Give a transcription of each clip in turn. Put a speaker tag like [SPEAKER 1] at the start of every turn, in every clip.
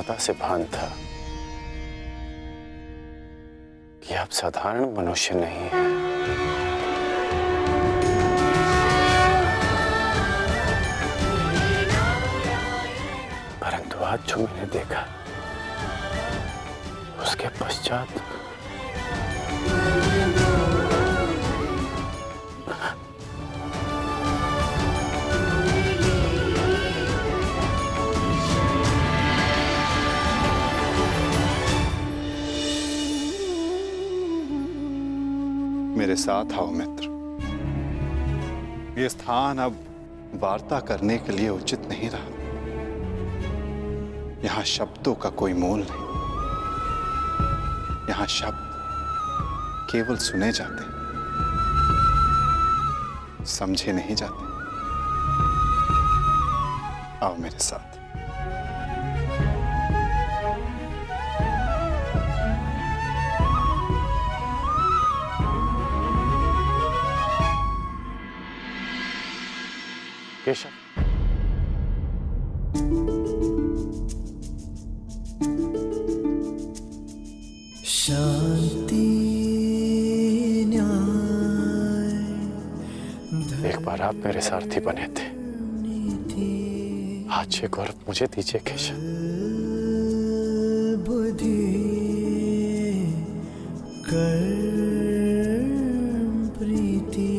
[SPEAKER 1] सदा से भान था कि आप साधारण मनुष्य नहीं हैं। परंतु आज जो मैंने देखा, उसके पश्चात
[SPEAKER 2] मेरे साथ आओ मित्र। ये स्थान अब वार्ता करने के लिए उचित नहीं रहा। यहां शब्दों का कोई मोल नहीं। यहां शब्द केवल सुने जाते, समझे नहीं जाते। आओ मेरे साथ।
[SPEAKER 1] केशव,
[SPEAKER 3] शांति न्याय
[SPEAKER 1] एक बार आप मेरे सारथी बने थे, आज ये गौरव मुझे दीजिए केशव।
[SPEAKER 3] बुद्धि कर्म प्रीति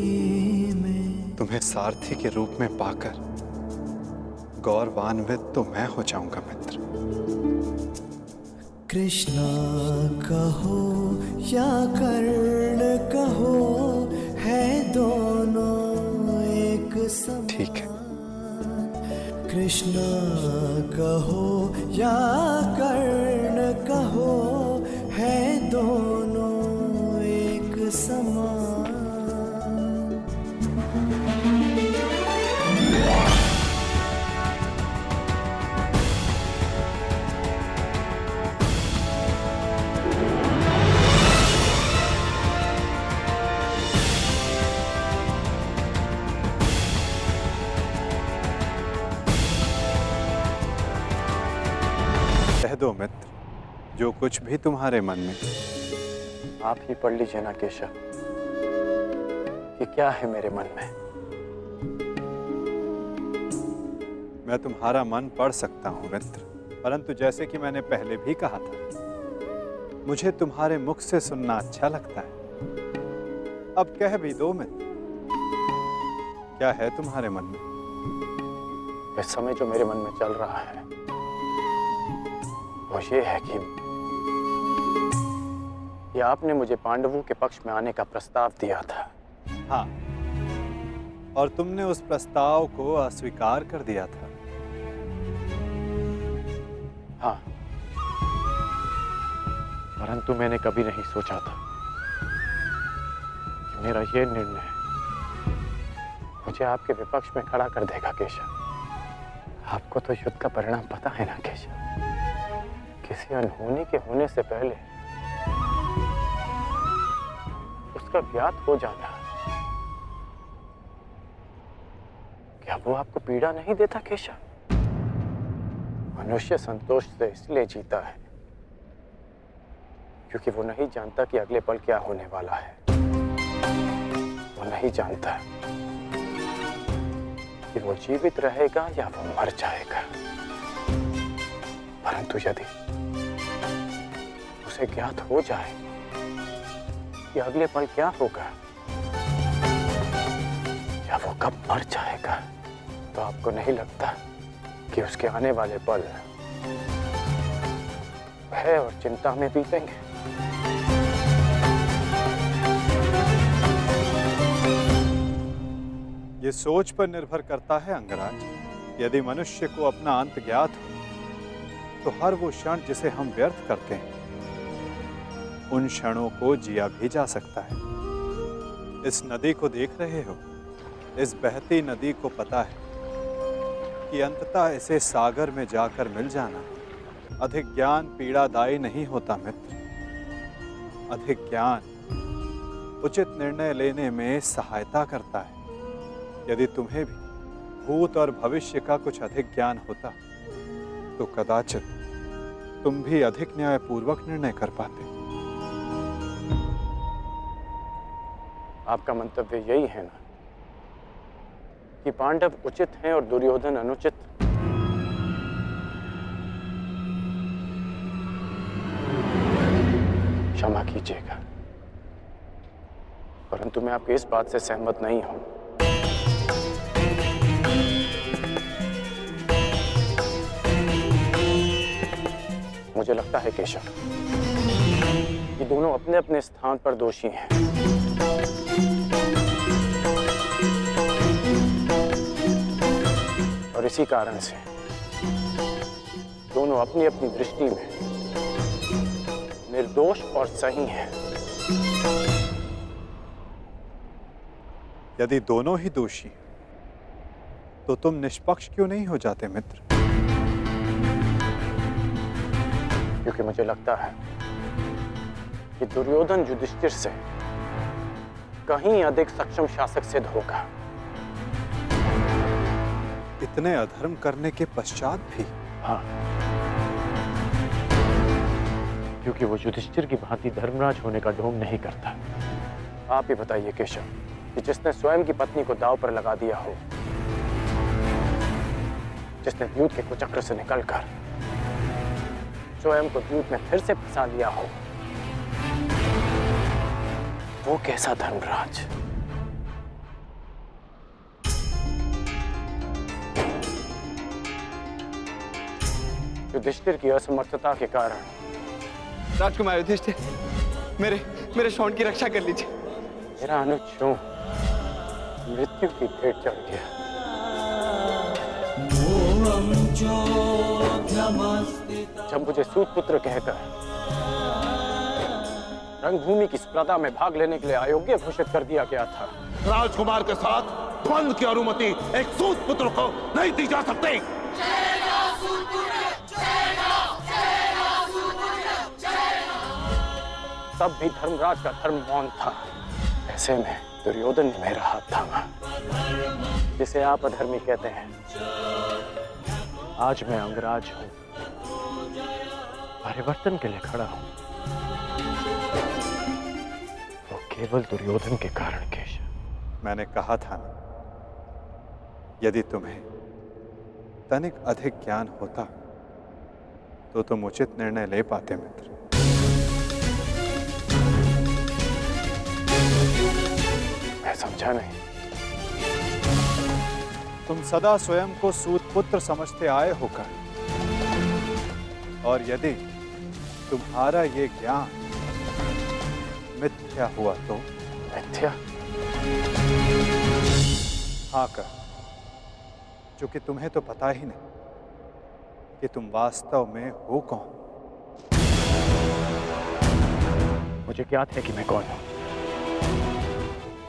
[SPEAKER 3] में।
[SPEAKER 2] तुम्हें सारथी के रूप में पाकर गौरवान्वित तो मैं हो जाऊंगा मित्र।
[SPEAKER 3] कृष्णा कहो या कर्ण कहो, है दोनों एक समान।
[SPEAKER 2] ठीक है।
[SPEAKER 3] कृष्णा कहो या कर्ण कहो, है दोनों एक समान।
[SPEAKER 2] कह दो मित्र, जो कुछ भी तुम्हारे मन में।
[SPEAKER 1] आप ही पढ़ लीजिए ना केशव कि क्या है मेरे मन में।
[SPEAKER 2] मैं तुम्हारा मन पढ़ सकता हूं मित्र, परंतु जैसे कि मैंने पहले भी कहा था, मुझे तुम्हारे मुख से सुनना अच्छा लगता है। अब कह भी दो मित्र, क्या है तुम्हारे मन में?
[SPEAKER 1] इस समय जो मेरे मन में चल रहा है वो ये है कि आपने मुझे पांडवों के पक्ष में आने का प्रस्ताव दिया था।
[SPEAKER 2] हाँ, और तुमने उस प्रस्ताव को अस्वीकार कर दिया था।
[SPEAKER 1] हाँ, परंतु मैंने कभी नहीं सोचा था कि मेरा ये निर्णय मुझे आपके विपक्ष में खड़ा कर देगा केशव। आपको तो युद्ध का परिणाम पता है ना केशव। किसी अनहोनी के होने से पहले उसका ज्ञात हो जाना, क्या वो आपको पीड़ा नहीं देता केशव? मनुष्य संतोष से इसलिए जीता है क्योंकि वो नहीं जानता कि अगले पल क्या होने वाला है। वो नहीं जानता कि वो जीवित रहेगा या वो मर जाएगा। परंतु यदि उसे ज्ञात हो जाए कि अगले पल क्या होगा या वो कब मर जाएगा, तो आपको नहीं लगता कि उसके आने वाले पल भय और चिंता में बीतेंगे?
[SPEAKER 2] ये सोच पर निर्भर करता है अंगराज। यदि मनुष्य को अपना अंत ज्ञात हो तो हर वो क्षण जिसे हम व्यर्थ करते हैं, उन क्षणों को जिया भी जा सकता है। इस नदी को देख रहे हो? इस बहती नदी को पता है कि अंततः इसे सागर में जाकर मिल जाना। अधिक ज्ञान पीड़ादायी नहीं होता मित्र। अधिक ज्ञान उचित निर्णय लेने में सहायता करता है। यदि तुम्हें भी भूत और भविष्य का कुछ अधिक ज्ञान होता तो कदाचित तुम भी अधिक न्यायपूर्वक निर्णय कर पाते।
[SPEAKER 1] आपका मंतव्य यही है ना कि पांडव उचित हैं और दुर्योधन अनुचित? क्षमा कीजिएगा, परंतु मैं आपकी इस बात से सहमत नहीं हूं। मुझे लगता है केशव कि दोनों अपने अपने स्थान पर दोषी हैं। और इसी कारण से दोनों अपनी अपनी दृष्टि में निर्दोष और सही हैं।
[SPEAKER 2] यदि दोनों ही दोषी हैं, तो तुम निष्पक्ष क्यों नहीं हो जाते मित्र?
[SPEAKER 1] क्योंकि मुझे लगता है कि दुर्योधन युधिष्ठिर से कहीं अधिक सक्षम शासक सिद्ध होगा।
[SPEAKER 2] इतने अधर्म करने के पश्चात भी?
[SPEAKER 1] हाँ, क्योंकि वो युधिष्ठिर की भांति धर्मराज होने का ढोंग नहीं करता। आप ही बताइए केशव कि जिसने स्वयं की पत्नी को दांव पर लगा दिया हो, जिसने द्यूत के कुचक्र से निकलकर स्वयं को द्यूत में फिर से फंसा लिया हो, वो कैसा धर्मराज? युधिष्ठिर की असमर्थता के कारण
[SPEAKER 4] राजकुमार युधिष्ठिर, मेरे शौंड की रक्षा कर लीजिए।
[SPEAKER 1] मेरा अनुज क्यों मृत्यु की भेंट चढ़ गया? जब मुझे सूतपुत्र कहकर रंगभूमि की स्पर्धा में भाग लेने के लिए अयोग्य घोषित कर दिया गया था,
[SPEAKER 5] राजकुमार के साथ द्वंद्व की अनुमति एक सूतपुत्र को नहीं दी जा सकती।
[SPEAKER 1] तब भी धर्मराज का धर्म मौन था। ऐसे में दुर्योधन ने मेरा हाथ थामा, जिसे आप अधर्मी कहते हैं। आज मैं अंगराज हूं, परिवर्तन के लिए खड़ा हूं, वो केवल दुर्योधन के कारण। केशव,
[SPEAKER 2] मैंने कहा था ना, यदि तुम्हें तनिक अधिक ज्ञान होता तो तुम उचित निर्णय ले पाते मित्र।
[SPEAKER 1] मैं समझा नहीं।
[SPEAKER 2] तुम सदा स्वयं को सूतपुत्र समझते आए होकर, और यदि तुम्हारा ये ज्ञान मिथ्या हुआ तो?
[SPEAKER 1] मिथ्या?
[SPEAKER 2] हाँ कर, क्योंकि तुम्हें तो पता ही नहीं कि तुम वास्तव में हो कौन।
[SPEAKER 1] मुझे ज्ञात है कि मैं कौन हूं,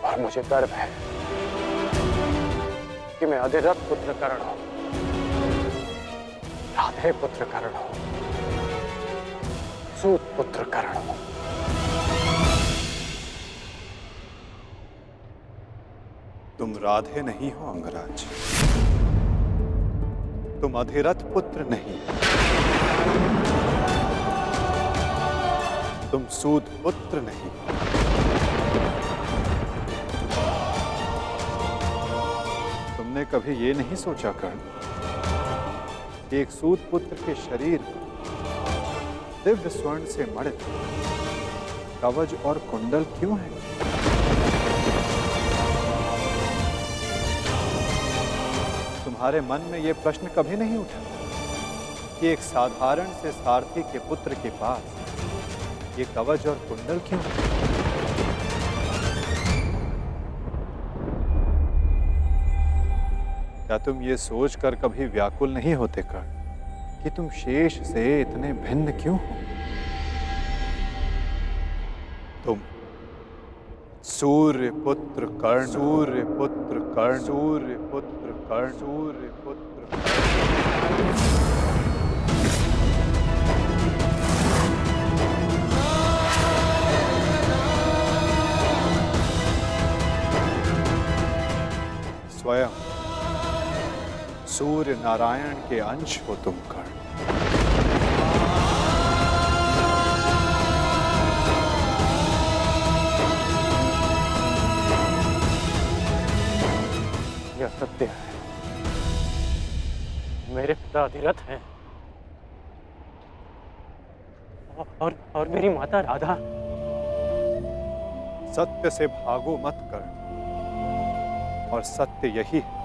[SPEAKER 1] और मुझे गर्व है कि मैं अधिरथ पुत्र कर्ण हूं, राधे पुत्र कर्ण हूं, सूत पुत्र कर्ण हूं।
[SPEAKER 2] तुम राधे नहीं हो अंगराज, तुम अधिरथ पुत्र नहीं, तुम सूत पुत्र नहीं। तुमने कभी ये नहीं सोचा कर्ण कि एक सूत पुत्र के शरीर पर दिव्य स्वर्ण से मड़ित कवच और कुंडल क्यों है? तुम्हारे मन में यह प्रश्न कभी नहीं उठा कि एक साधारण से सारथी के पुत्र के पास ये कवच और कुंडल क्यों? क्या तुम ये सोचकर कभी व्याकुल नहीं होते कर्ण कि तुम शेष से इतने भिन्न क्यों हो? तुम सूर्य पुत्र कर्ण, सूर्य पुत्र कर्ण, सूर्य पुत्र कर्ण, सूर्य पुत्र कर्ण। स्वयं सूर्य नारायण के अंश हो तुम कर्ण।
[SPEAKER 1] राधिरथ हैं और मेरी माता राधा।
[SPEAKER 2] सत्य से भागो मत कर, और सत्य यही है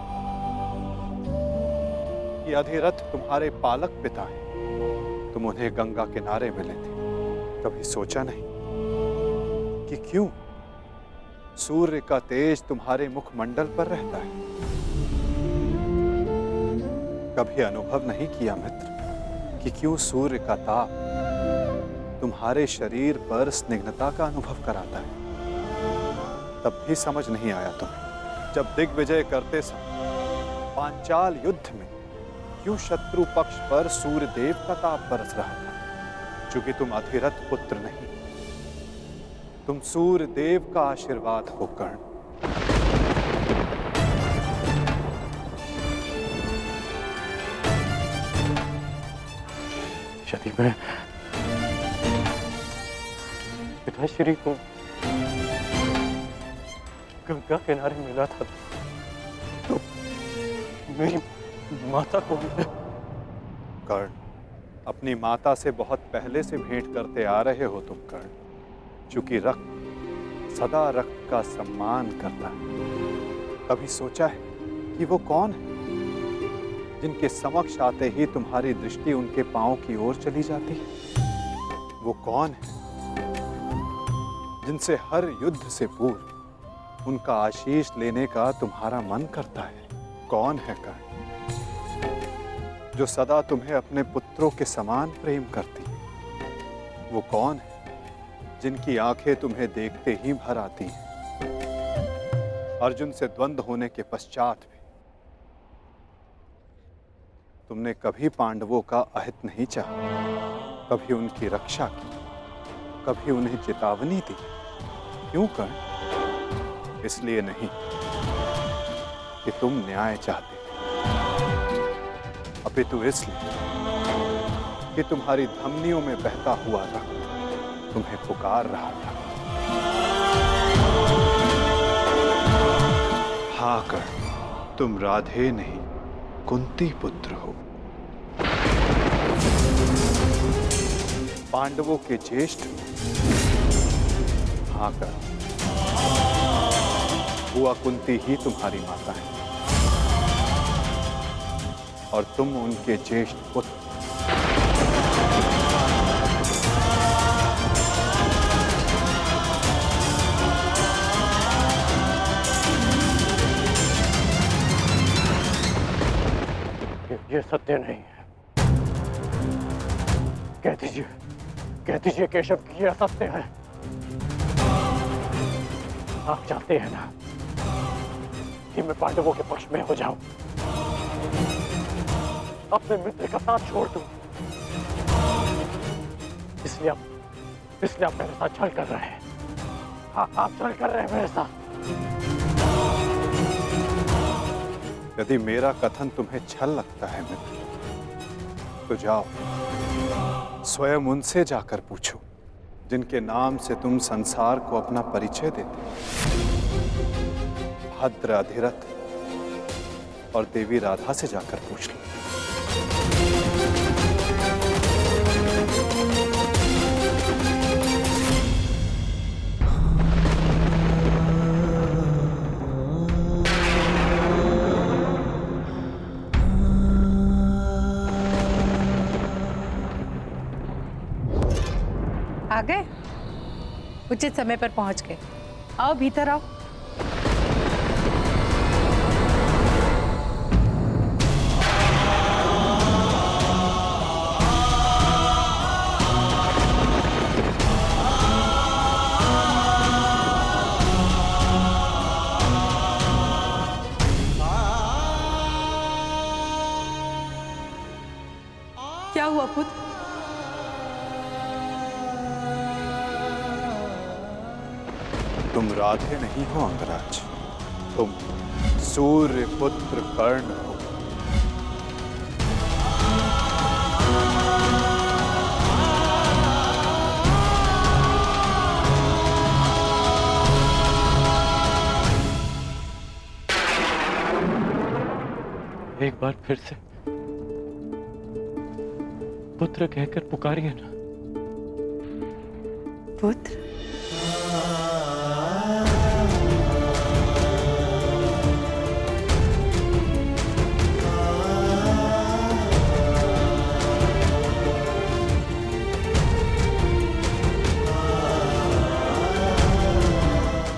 [SPEAKER 2] कि अधिरथ तुम्हारे पालक पिता हैं। तुम उन्हें गंगा किनारे मिले थे, कभी सोचा नहीं कि क्यों सूर्य का तेज तुम्हारे मुखमंडल पर रहता है? कभी अनुभव नहीं किया मित्र कि क्यों सूर्य का ताप तुम्हारे शरीर पर स्निग्धता का अनुभव कराता है? तब भी समझ नहीं आया तुम्हें जब दिग्विजय करते समय पांचाल युद्ध में क्यों शत्रु पक्ष पर सूर्य देव का ताप बरस रहा था? चूंकि तुम अधिरथ पुत्र नहीं, तुम सूर्य देव का आशीर्वाद हो कर्ण।
[SPEAKER 1] यदि मैं पिताश्री को गंगा किनारे मिला था तो मेरी माता को
[SPEAKER 2] कर्ण, अपनी माता से बहुत पहले से भेंट करते आ रहे हो तुम कर्ण। चूंकि रक्त सदा रक्त का सम्मान करता है। कभी सोचा है कि वो कौन है जिनके समक्ष आते ही तुम्हारी दृष्टि उनके पांव की ओर चली जाती है? वो कौन है जिनसे हर युद्ध से पूर्व उनका आशीष लेने का तुम्हारा मन करता है? कौन है कर्ण जो सदा तुम्हें अपने पुत्रों के समान प्रेम करती है? वो कौन है जिनकी आंखें तुम्हें देखते ही भर आती हैं? अर्जुन से द्वंद्व होने के पश्चात भी तुमने कभी पांडवों का अहित नहीं चाहा, कभी उनकी रक्षा की, कभी उन्हें चेतावनी दी। क्यों कर्ण? इसलिए नहीं कि तुम न्याय चाहते, अपितु इसलिए कि तुम्हारी धमनियों में बहता हुआ रक्त तुम्हें पुकार रहा था। हाँ कर्ण, तुम राधे नहीं कुंती पुत्र हो, पांडवों के ज्येष्ठ। हाँ कर्ण, बुआ कुंती ही तुम्हारी माता है और तुम उनके ज्येष्ठ पुत्र।
[SPEAKER 1] ये सत्य नहीं है। कह दीजिए केशव कि ये असत्य है। आप चाहते हैं ना कि मैं पांडवों के पक्ष में हो जाऊं, अपने मित्र का साथ छोड़ दूं। इसलिए आप मेरे साथ छल कर रहे हैं। हाँ, आप छल कर रहे हैं मेरे साथ।
[SPEAKER 2] यदि मेरा कथन तुम्हें छल लगता है मित्र, तो जाओ स्वयं उनसे जाकर पूछो जिनके नाम से तुम संसार को अपना परिचय देते। भद्र अधिरथ और देवी राधा से जाकर पूछ लो।
[SPEAKER 6] आ गए? उचित समय पर पहुंच गए। आओ भीतर आओ। क्या हुआ पुत्र?
[SPEAKER 2] तुम राधे नहीं हो अंगराज, तुम सूर्य पुत्र कर्ण हो।
[SPEAKER 1] एक बार फिर से पुत्र कहकर पुकारिए ना।
[SPEAKER 6] पुत्र?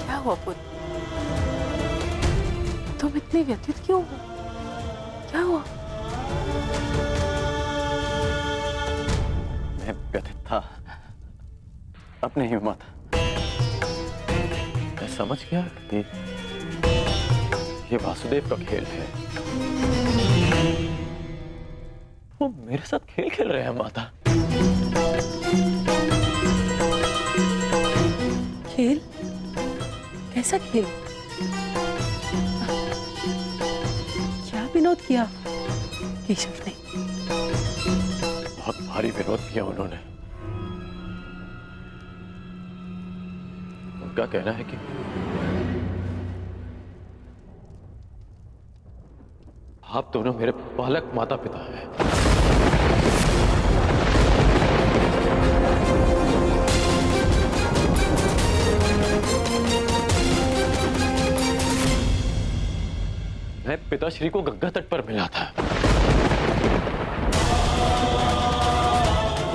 [SPEAKER 6] क्या हुआ पुत्र? तुम इतने व्यथित क्यों हो? क्या हुआ?
[SPEAKER 1] मैं व्यथित था अपने ही माता। मैं समझ गया कि ये वासुदेव का खेल है। वो मेरे साथ खेल खेल रहे हैं माता।
[SPEAKER 6] खेल? कैसा खेल? क्या विनोद किया केशव ने?
[SPEAKER 1] बहुत भारी विरोध किया उन्होंने। उनका कहना है कि आप दोनों मेरे पालक माता पिता हैं। मैं पिताश्री को गंगा तट पर मिला था।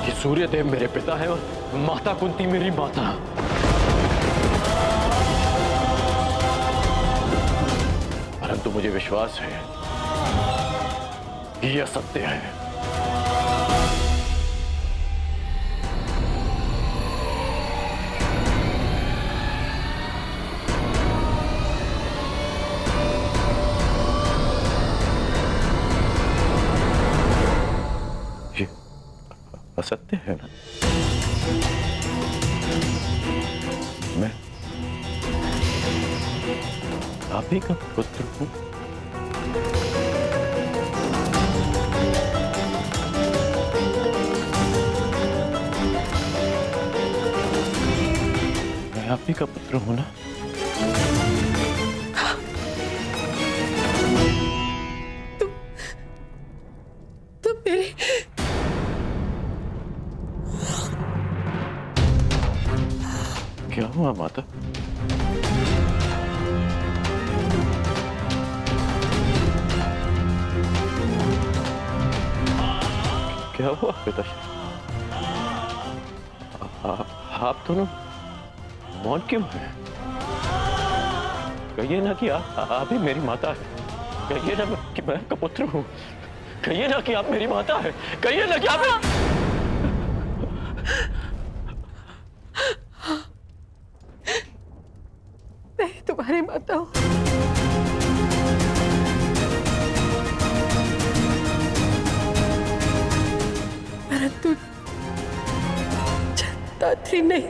[SPEAKER 1] ये सूर्यदेव मेरे पिता है और माता कुंती मेरी माता। परंतु मुझे विश्वास है कि यह सत्य है। ये असत्य है ना? मैं आप ही का पुत्र हूं। मैं आप ही का पुत्र हूं ना?
[SPEAKER 6] तुम मेरे
[SPEAKER 1] क्या हुआ माता? क्या हुआ पिताश्री? आप दोनों मौन क्यों हैं? कहिए ना कि आप ही मेरी माता है। कहिए ना कि मैं आपका पुत्र हूं। कहिए ना कि आप मेरी माता है। कहिए ना कि आप
[SPEAKER 6] मैं तुम्हारी माता हूं। परंतु दात्री नहीं।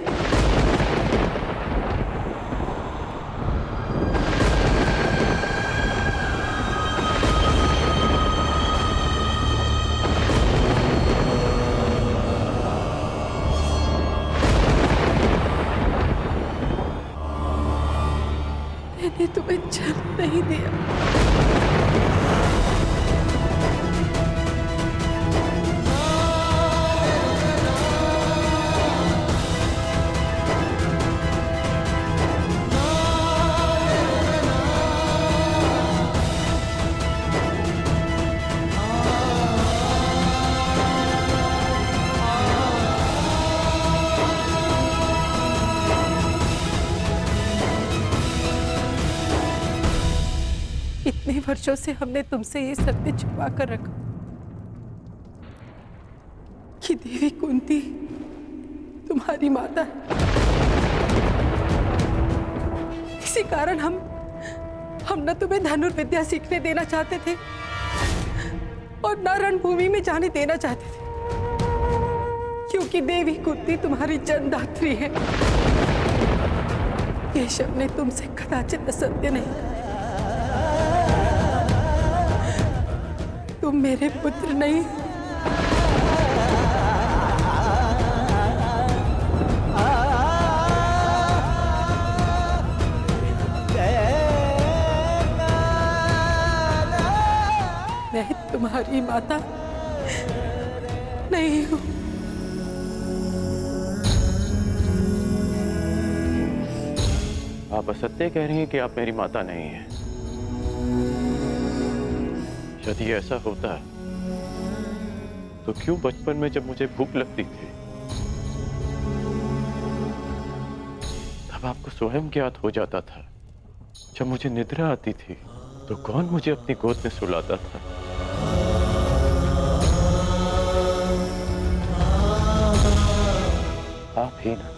[SPEAKER 6] मैंने तुम्हें जन्म नहीं दिया। इतने वर्षों से हमने तुमसे ये सत्य छुपा कर रखा कि देवी कुंती तुम्हारी माता है। इसी कारण हम न तुम्हें धनुर्विद्या सीखने देना चाहते थे और न रणभूमि में जाने देना चाहते थे, क्योंकि देवी कुंती तुम्हारी जन्मदात्री है। केशव ने तुमसे कदाचित असत्य नहीं कहा। तुम मेरे पुत्र नहीं। मैं तुम्हारी माता नहीं हूं।
[SPEAKER 1] आप असत्य कह रही हैं कि आप मेरी माता नहीं हैं। यदि ऐसा होता तो क्यों बचपन में जब मुझे भूख लगती थी तब आपको स्वयं ज्ञात हो जाता था। जब मुझे निद्रा आती थी तो कौन मुझे अपनी गोद में सुलाता था? आप ही ना।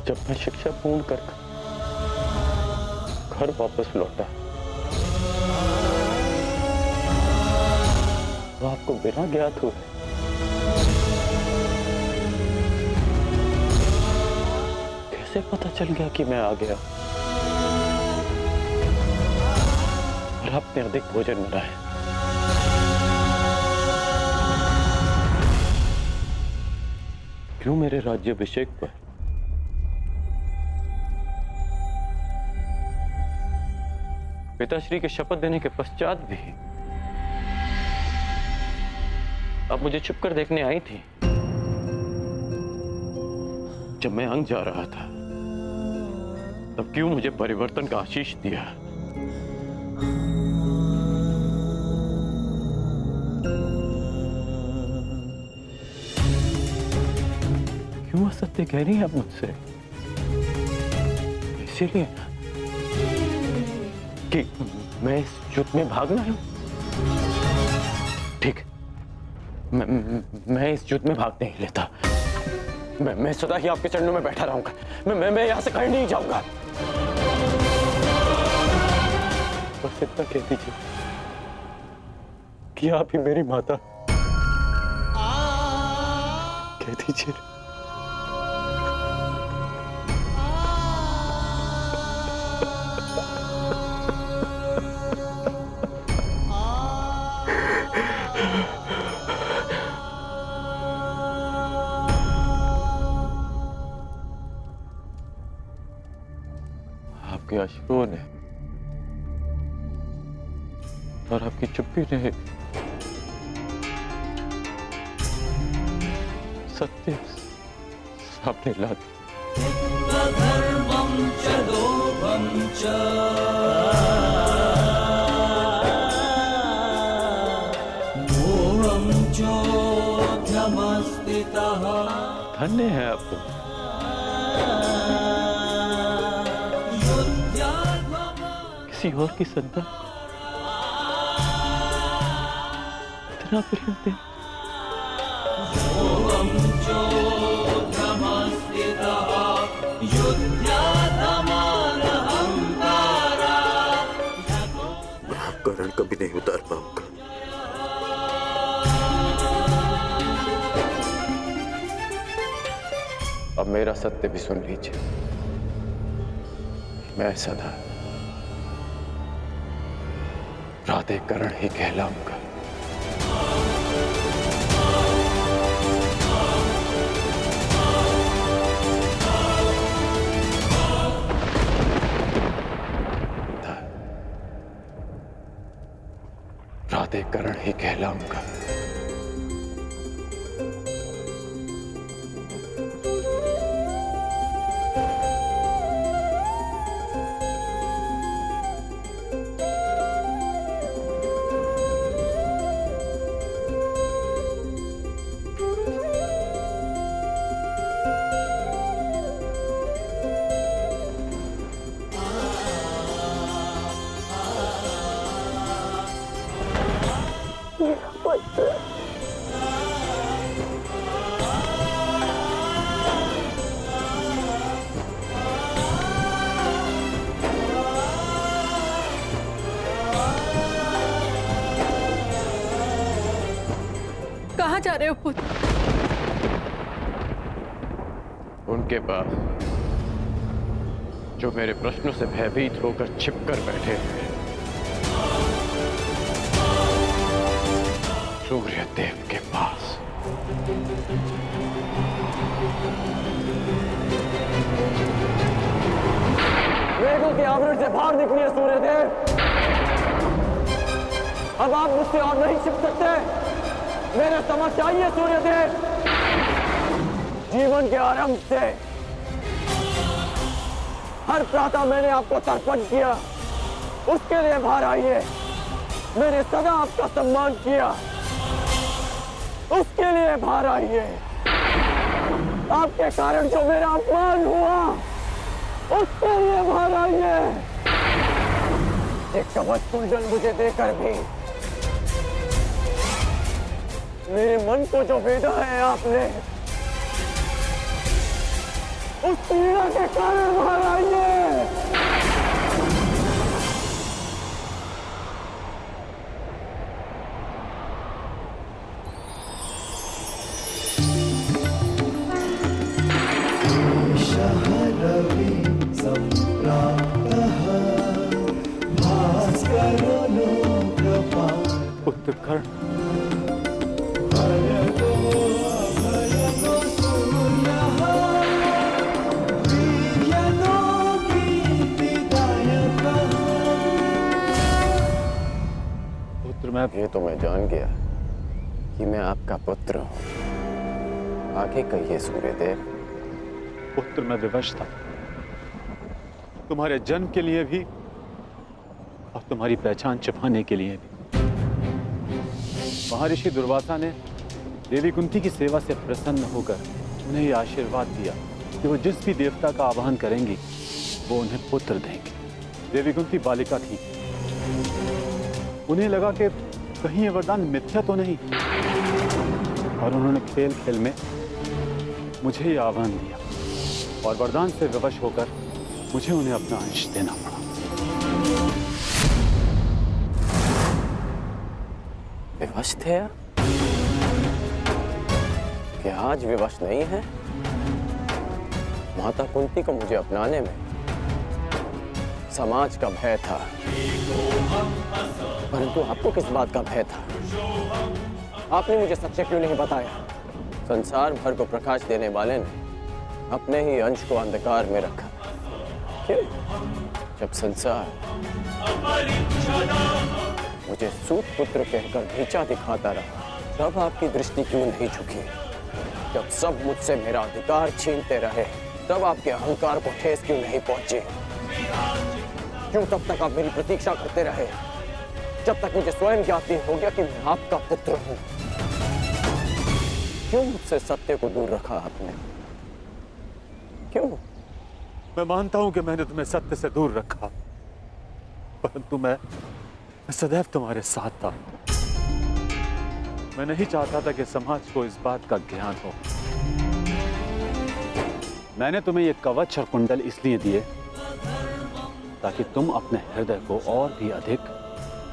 [SPEAKER 1] जब मैं शिक्षा पूर्ण कर घर वापस लौटा तो आपको बिना ज्ञात हुए कैसे पता चल गया कि मैं आ गया और आपने अधिक भोजन बनाया? क्यों मेरे राज्याभिषेक पर पिताश्री के शपथ देने के पश्चात भी आप मुझे छुप कर देखने आई थी जब मैं अंग जा रहा था? तब क्यों मुझे परिवर्तन का आशीष दिया? क्यों असत्य कह रही हैं आप मुझसे? इसीलिए कि मैं इस युद्ध में भाग ना लूं। ठीक, मैं इस युद्ध में भाग नहीं लेता। मैं सदा ही आपके चरणों में बैठा रहूंगा। मैं यहां से कहीं नहीं जाऊंगा। बस इतना कह दीजिए कि आप ही मेरी माता। कह दीजिए। आपके अश्रुओं ने और आपकी चुप्पी ने सत्य सामने ला दिया।
[SPEAKER 3] धर्मं च लोभं च मोहं चोद्यमस्थितः।
[SPEAKER 1] धन्य है आप। किसी और की संतान इतना प्रेम दे।
[SPEAKER 7] मैं आपका ऋण कभी नहीं उतार पाऊंगा।
[SPEAKER 1] अब मेरा सत्य भी सुन लीजिए। मैं सदा प्राधिकरण ही कहलाऊंगा। प्राधिकरण ही कहलाऊंगा।
[SPEAKER 6] कहाँ जा रहे हो पुत्र?
[SPEAKER 1] उनके पास जो मेरे प्रश्नों से भयभीत होकर छिपकर बैठे हैं। सूर्य देव के पास। वेदों के आवरण से बाहर निकलिए सूर्य देव।
[SPEAKER 8] अब आप मुझसे और नहीं छिप सकते। मेरे समझ चाहिए सूर्यदेव। जीवन के आरंभ से हर प्रातः मैंने आपको तर्पण किया, उसके लिए बाहर आइए। मैंने सदा आपका सम्मान किया, उसके लिए बाहर आइए। आपके कारण जो मेरा अपमान हुआ, उसके लिए बाहर आइए। एक कवच कुंडल मुझे देकर भी मेरे मन को जो भेदा है आपने, उस पीड़ा के कारण बाहर आइए।
[SPEAKER 2] उत्कर्ण,
[SPEAKER 1] ये तो मैं जान गया कि मैं आपका पुत्र हूं। आगे कहिए सूर्यदेव।
[SPEAKER 2] पुत्र मैं विवश था, तुम्हारे जन्म के लिए भी और तुम्हारी पहचान छिपाने के लिए भी। महर्षि दुर्वासा ने देवी कुंती की सेवा से प्रसन्न होकर उन्हें यह आशीर्वाद दिया कि वो जिस भी देवता का आवाहन करेंगी वो उन्हें पुत्र देंगे। देवी कुंती बालिका थी, उन्हें लगा कि कहीं ये वरदान मिथ्या तो नहीं, और उन्होंने खेल खेल में मुझे ये आह्वान दिया और वरदान से विवश होकर मुझे उन्हें अपना अंश देना पड़ा।
[SPEAKER 1] विवश थे आप? क्या आज विवश नहीं है? माता कुंती को मुझे अपनाने में समाज का भय था, परंतु आपको किस बात का भय था? आपने मुझे सच्चे क्यों नहीं बताया? संसार भर को प्रकाश देने वाले ने अपने ही अंश को अंधकार में रखा। क्यों? जब संसार मुझे सूत पुत्र कहकर नीचा दिखाता रहा, तब आपकी दृष्टि क्यों नहीं झुकी? जब सब मुझसे मेरा अधिकार छीनते रहे, तब आपके अहंकार को ठेस क्यों नहीं पहुंची? क्यों तब तक आप मेरी प्रतीक्षा करते रहे, जब तक मुझे स्वयं ज्ञात नहीं हो गया कि मैं आपका पुत्र हूं? क्यों मुझसे सत्य को दूर रखा आपने? क्यों?
[SPEAKER 2] मैं मानता हूं कि मैंने तुम्हें सत्य से दूर रखा, परंतु मैं सदैव तुम्हारे साथ था। मैं नहीं चाहता था कि समाज को इस बात का ज्ञान हो। मैंने तुम्हें ये कवच और कुंडल इसलिए दिए ताकि तुम अपने हृदय को और भी अधिक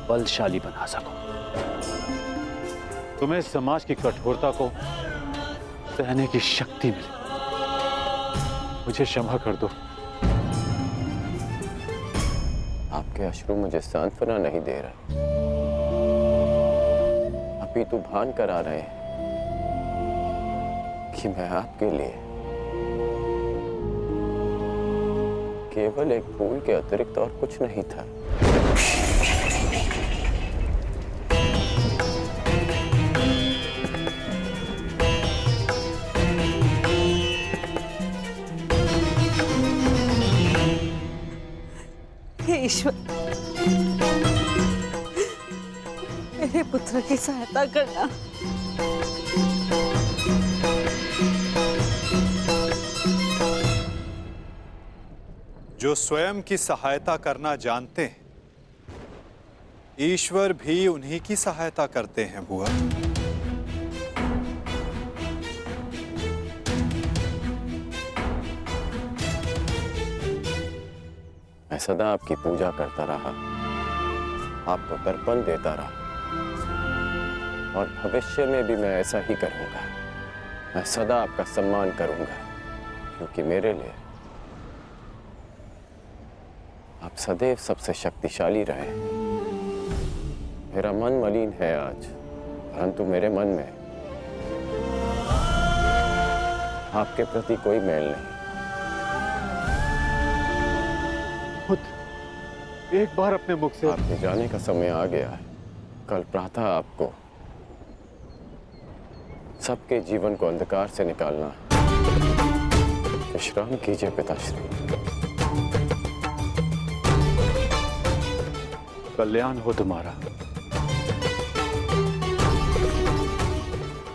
[SPEAKER 2] बलशाली बना सको। तुम्हें समाज की कठोरता को सहने की शक्ति मिले। मुझे क्षमा कर दो।
[SPEAKER 1] आपके अश्रु मुझे सांत्वना नहीं दे रहे, अपितु भान करा रहे हैं कि मैं आपके लिए केवल एक फूल के अतिरिक्त और कुछ नहीं था।
[SPEAKER 9] हे ईश्वर, मेरे पुत्र की सहायता करना।
[SPEAKER 2] जो स्वयं की सहायता करना जानते हैं, ईश्वर भी उन्हीं की सहायता करते हैं बुआ।
[SPEAKER 1] मैं सदा आपकी पूजा करता रहा, आपको तर्पण देता रहा, और भविष्य में भी मैं ऐसा ही करूंगा। मैं सदा आपका सम्मान करूंगा, क्योंकि मेरे लिए आप सदैव सबसे शक्तिशाली रहे। मेरा मन मलिन है आज, परंतु मेरे मन में आपके प्रति कोई मेल नहीं।
[SPEAKER 2] खुद एक बार अपने मुख से
[SPEAKER 1] आपके जाने का समय आ गया है। कल प्रातः आपको सबके जीवन को अंधकार से निकालना है। विश्राम कीजिए पिताश्री।
[SPEAKER 2] कल्याण हो तुम्हारा।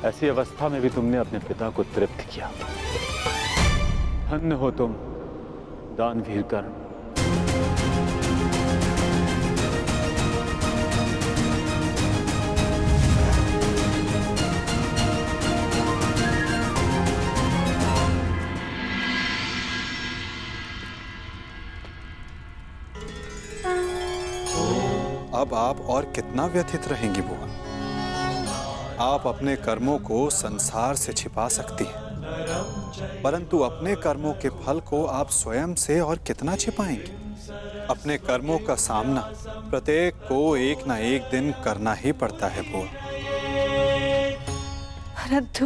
[SPEAKER 2] ऐसी अवस्था में भी तुमने अपने पिता को तृप्त किया। धन्य हो तुम दानवीर कर्ण। अब आप और कितना व्यथित रहेंगी बुआ? आप अपने कर्मों को संसार से छिपा सकती हैं, परंतु अपने कर्मों के फल को आप स्वयं से और कितना छिपाएंगी? अपने कर्मों का सामना प्रत्येक को एक ना एक दिन करना ही पड़ता है बुआ।
[SPEAKER 9] परंतु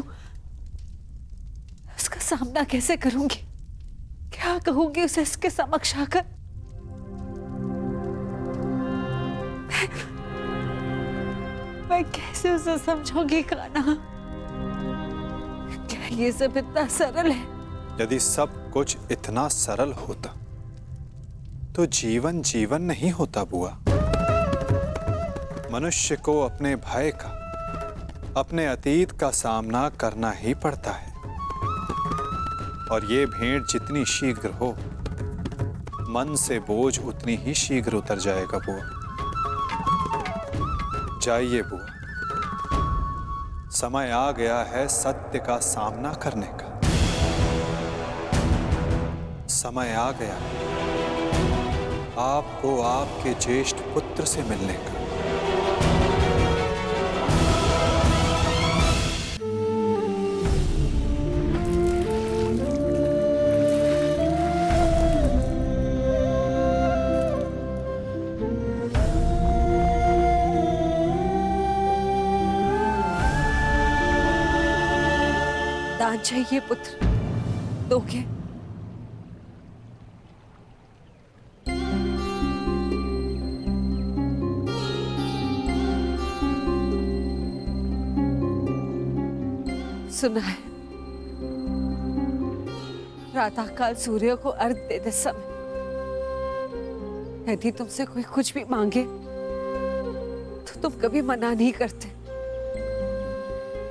[SPEAKER 9] उसका सामना कैसे करूंगी? क्या कहूंगी उसे इसके समक्ष आकर? मैं कैसे उसे समझाऊंगी कान्हा? क्या ये सब इतना सरल है?
[SPEAKER 2] यदि सब कुछ इतना सरल होता तो जीवन जीवन नहीं होता बुआ। मनुष्य को अपने भय का, अपने अतीत का सामना करना ही पड़ता है, और ये भेंट जितनी शीघ्र हो, मन से बोझ उतनी ही शीघ्र उतर जाएगा बुआ। जाइए बुआ, समय आ गया है सत्य का सामना करने का। समय आ गया है आपको आपके ज्येष्ठ पुत्र से मिलने का।
[SPEAKER 9] दान चाहिए पुत्र, दोगे? सुना है, प्रातःकाल सूर्य को अर्घ देते समय यदि तुमसे कोई कुछ भी मांगे तो तुम कभी मना नहीं करते,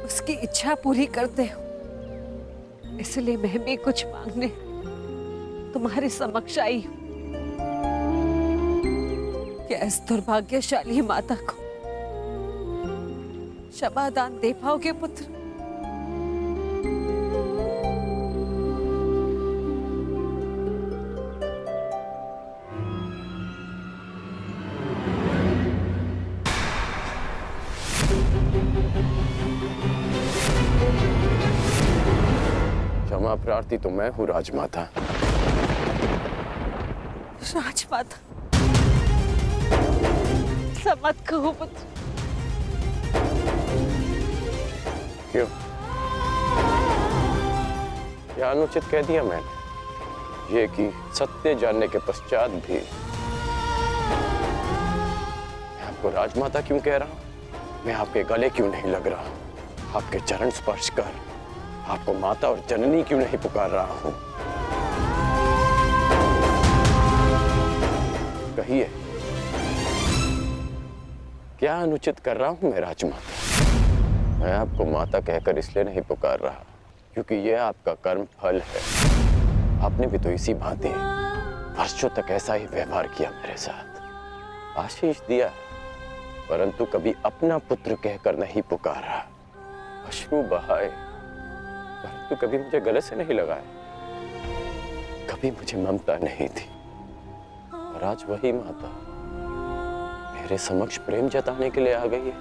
[SPEAKER 9] उसकी इच्छा पूरी करते हो। इसलिए मैं भी कुछ मांगने तुम्हारे समक्ष आई हूं कि इस दुर्भाग्यशाली माता को क्षमा दान दे पाओगे पुत्र?
[SPEAKER 1] क्षमा प्रार्थी तो मैं हूँ राजमाता।
[SPEAKER 9] राजमाता ऐसा मत कहो पुत्र।
[SPEAKER 1] क्यों? क्या अनुचित कह दिया मैंने? ये कि सत्य जानने के पश्चात भी मैं आपको राजमाता क्यों कह रहा हूं? मैं आपके गले क्यों नहीं लग रहा हूं? आपके चरण स्पर्श कर आपको माता और जननी क्यों नहीं पुकार रहा हूं? कहिए, क्या अनुचित कर रहा हूं मैं राजमाता? मैं आपको माता कहकर इसलिए नहीं पुकार रहा क्योंकि यह आपका कर्म फल है। आपने भी तो इसी भांति वर्षों तक ऐसा ही व्यवहार किया मेरे साथ, आशीष दिया, परंतु कभी अपना पुत्र कहकर नहीं पुकारा, अश्रु बहाए परंतु कभी मुझे गले से नहीं लगाया, कभी मुझे ममता नहीं थी। और आज वही माता मेरे समक्ष प्रेम जताने के लिए आ गई है।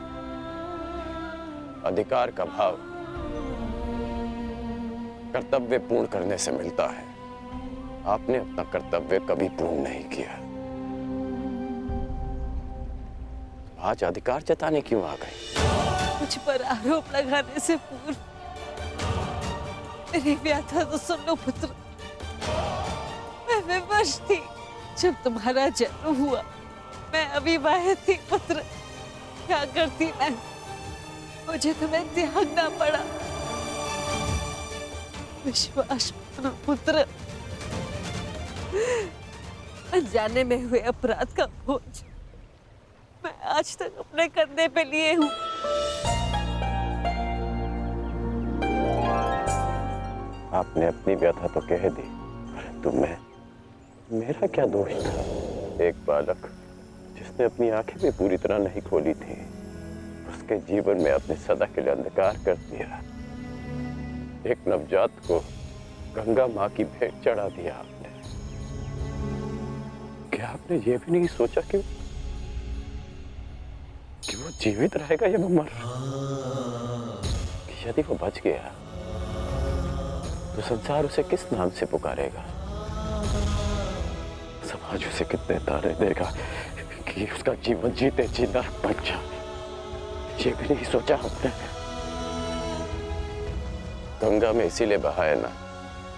[SPEAKER 1] अधिकार का भाव कर्तव्य पूर्ण करने से मिलता है। आपने अपना कर्तव्य कभी पूर्ण नहीं किया, आज अधिकार जताने क्यों आ गई?
[SPEAKER 9] मुझ पर आरोप लगाने से पूर्व मेरी व्याथा तो सुन लो पुत्र। मैं विवश थी जब तुम्हारा जन्म हुआ। मैं अविवाहित थी पुत्र। क्या करती मैं? मुझे तुम्हें त्यागना पड़ा। विश्वास मानो पुत्र, अनजाने में हुए अपराध का बोझ मैं आज तक अपने कंधे पे लिए हूँ।
[SPEAKER 1] आपने अपनी व्यथा तो कह दी, परंतु मेरा क्या दोष था? एक बालक जिसने अपनी आंखें भी पूरी तरह नहीं खोली थी, उसके जीवन में आपने सदा के लिए अंधकार कर दिया। एक नवजात को गंगा माँ की भेंट चढ़ा दिया आपने। क्या आपने ये भी नहीं सोचा कि वो जीवित रहेगा या वो मर? कि यदि वो बच गया तो संसार उसे किस नाम से पुकारेगा? समाज उसे कितने ताने देगा कि उसका जीवन जीते जी नरक बन जाए। ये भी नहीं सोचा हमने। गंगा में इसीलिए बहाया ना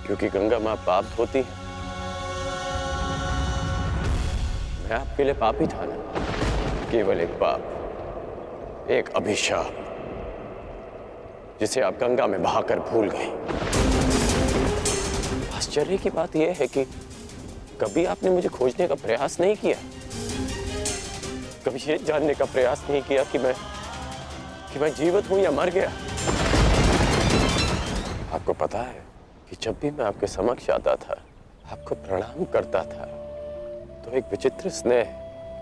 [SPEAKER 1] क्योंकि गंगा मां पाप धोती है। मैं आपके लिए पाप ही था ना, केवल एक पाप, एक अभिशाप जिसे आप गंगा में बहाकर भूल गए। आश्चर्य की बात यह है कि कभी आपने मुझे खोजने का प्रयास नहीं किया, कभी ये जानने का प्रयास नहीं किया कि मैं जीवित हूं या मर गया। आपको पता है कि जब भी मैं आपके समक्ष आता था, आपको प्रणाम करता था, तो एक विचित्र स्नेह,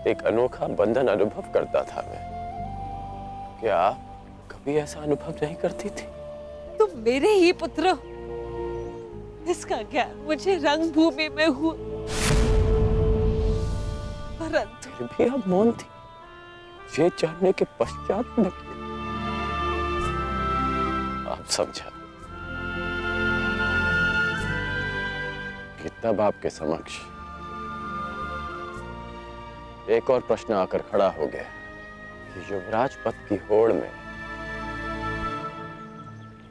[SPEAKER 1] एक अनोखा बंधन अनुभव करता था मैं। क्या आप कभी ऐसा अनुभव नहीं करती थी?
[SPEAKER 9] तुम मेरे ही पुत्र हो। इसका ज्ञान मुझे रंगभूमि में हुआ, परंतु
[SPEAKER 1] फिर भी आप मौन थी। ये जानने के पश्चात में आप समझा कि तब आपके समक्ष एक और प्रश्न आकर खड़ा हो गया कि युवराज पद की होड़ में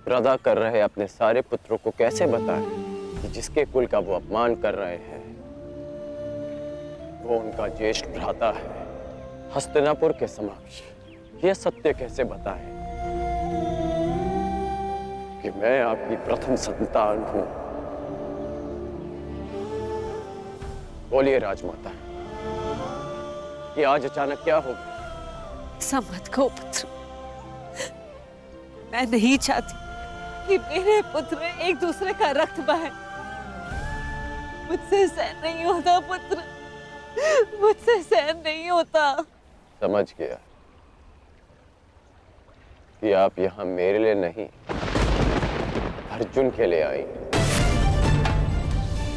[SPEAKER 1] प्रदा कर रहे अपने सारे पुत्रों को कैसे बताएं कि जिसके कुल का वो अपमान कर रहे हैं वो उनका ज्येष्ठ भ्राता है। हस्तिनापुर के समक्ष ये सत्य कैसे बताएं कि मैं आपकी प्रथम संतान हूं। बोलिए राजमाता, ये आज अचानक क्या हो गया?
[SPEAKER 9] ऐसा मत कहो पुत्र। मैं नहीं चाहती कि मेरे पुत्र एक दूसरे का रक्त बहे। मुझसे सहन नहीं होता पुत्र, मुझसे सहन नहीं होता।
[SPEAKER 1] समझ गया कि आप यहाँ मेरे लिए नहीं, अर्जुन के लिए आई।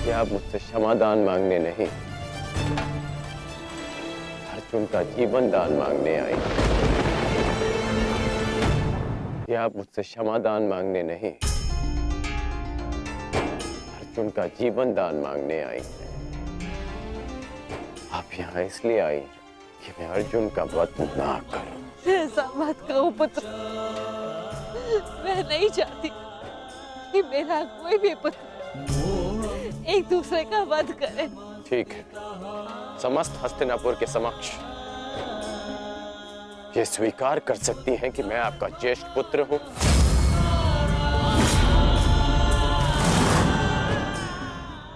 [SPEAKER 1] कि आप मुझसे क्षमादान मांगने नहीं, अर्जुन का जीवन दान मांगने आई। कि आप मुझसे क्षमादान मांगने नहीं, अर्जुन का जीवन दान मांगने आई। आप यहाँ इसलिए आई कि मैं अर्जुन का वध ना करूं।
[SPEAKER 9] ऐसा मत कहो पुत्र। मैं नहीं चाहती कि मेरा कोई भी पुत्र एक दूसरे का वध करे।
[SPEAKER 1] ठीक है, समस्त हस्तिनापुर के समक्ष ये स्वीकार कर सकती हैं कि मैं आपका ज्येष्ठ पुत्र हूं।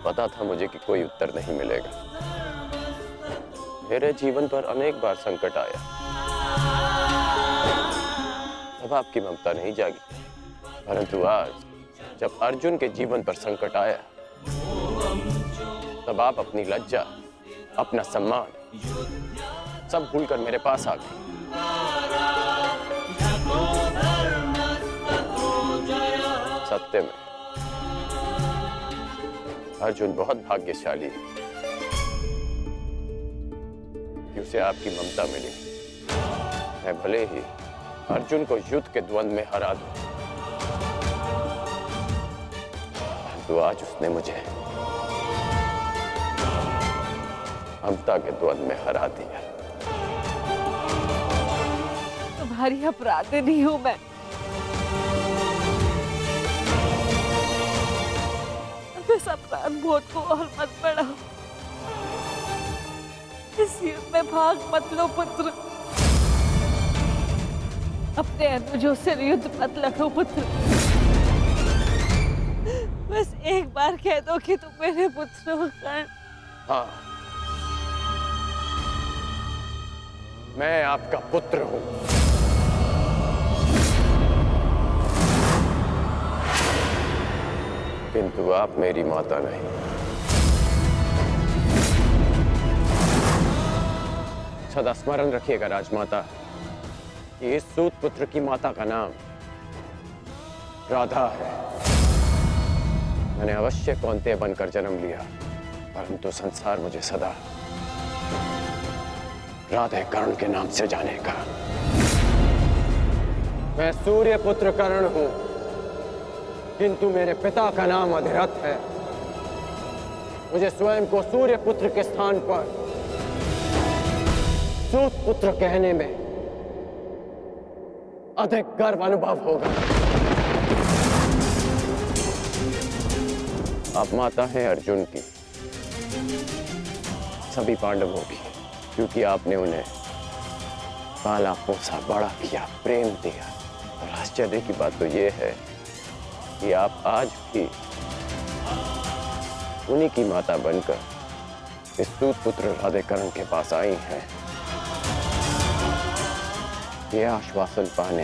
[SPEAKER 1] पता था मुझे कि कोई उत्तर नहीं मिलेगा। मेरे जीवन पर अनेक बार संकट आया, तब आपकी ममता नहीं जागी, परंतु आज जब अर्जुन के जीवन पर संकट आया, तब आप अपनी लज्जा, अपना सम्मान सब भूलकर मेरे पास आ गए। सत्य में अर्जुन बहुत भाग्यशाली है कि उसे आपकी ममता मिली। मैं भले ही अर्जुन को युद्ध के द्वंद्व में हरा दूं, परंतु आज उसने मुझे ममता के द्वंद्व में हरा दिया।
[SPEAKER 9] तुम्हारी अपराधी नहीं हूं मैं। इस अपराध बोध को और मत बढ़ाओ। इस युद्ध में भाग मत लो पुत्र। अपने अनुजों से युद्ध मत लड़ो पुत्र। बस एक बार कह दो कि तुम मेरे पुत्र हो कर्ण।
[SPEAKER 1] हाँ, मैं आपका पुत्र हूं, किंतु आप मेरी माता नहीं। सदा स्मरण रखिएगा राजमाता कि इस सूत पुत्र की माता का नाम राधा है। मैंने अवश्य कौंतेय बनकर जन्म लिया, परंतु संसार मुझे सदा राधे कर्ण के नाम से जानेगा। मैं सूर्य पुत्र कर्ण हूं, किंतु मेरे पिता का नाम अधिरथ है। मुझे स्वयं को सूर्य पुत्र के स्थान पर सूत पुत्र कहने में अधिक गर्व अनुभव होगा। आप माता हैं अर्जुन की, सभी पांडवों की, क्योंकि आपने उन्हें पाला पोसा बड़ा किया, प्रेम दिया। और आश्चर्य की बात तो यह है कि आप आज भी उन्हीं की माता बनकर इस सूत पुत्र राधे कर्ण के पास आई हैं, ये आश्वासन पाने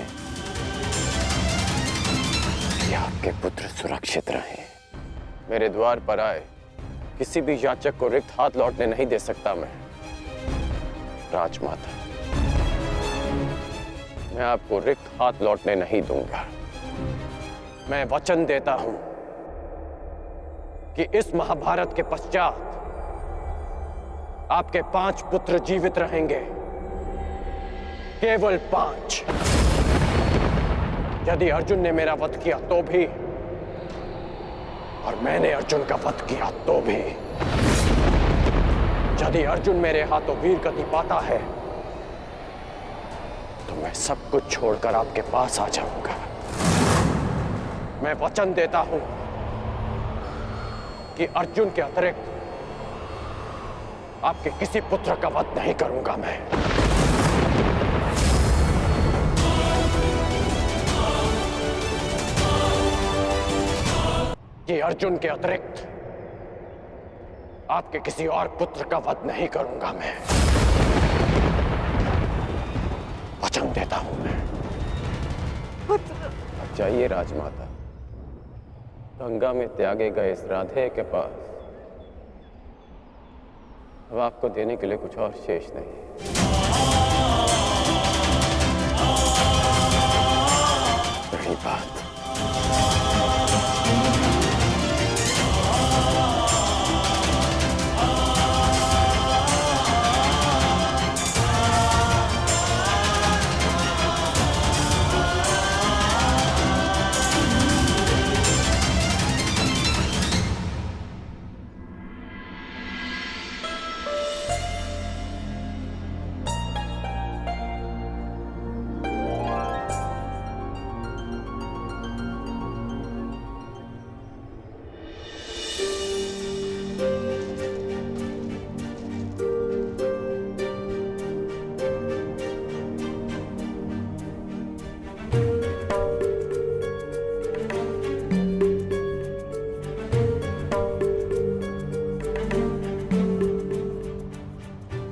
[SPEAKER 1] कि आपके पुत्र सुरक्षित रहें। मेरे द्वार पर आए किसी भी याचक को रिक्त हाथ लौटने नहीं दे सकता मैं राजमाता। मैं आपको रिक्त हाथ लौटने नहीं दूंगा। मैं वचन देता हूं कि इस महाभारत के पश्चात आपके 5 पुत्र जीवित रहेंगे, केवल 5। यदि अर्जुन ने मेरा वध किया तो भी, और मैंने अर्जुन का वध किया तो भी। यदि अर्जुन मेरे हाथों वीर गति पाता है तो मैं सब कुछ छोड़कर आपके पास आ जाऊंगा। मैं वचन देता हूं कि अर्जुन के अतिरिक्त आपके किसी पुत्र का वध नहीं करूंगा मैं। कि अर्जुन के अतिरिक्त आपके किसी और पुत्र का वध नहीं करूंगा मैं। वचन देता हूं मैं। अब जाइए राजमाता, गंगा में त्यागे गए इस राधे के पास अब आपको देने के लिए कुछ और शेष नहीं। रही बात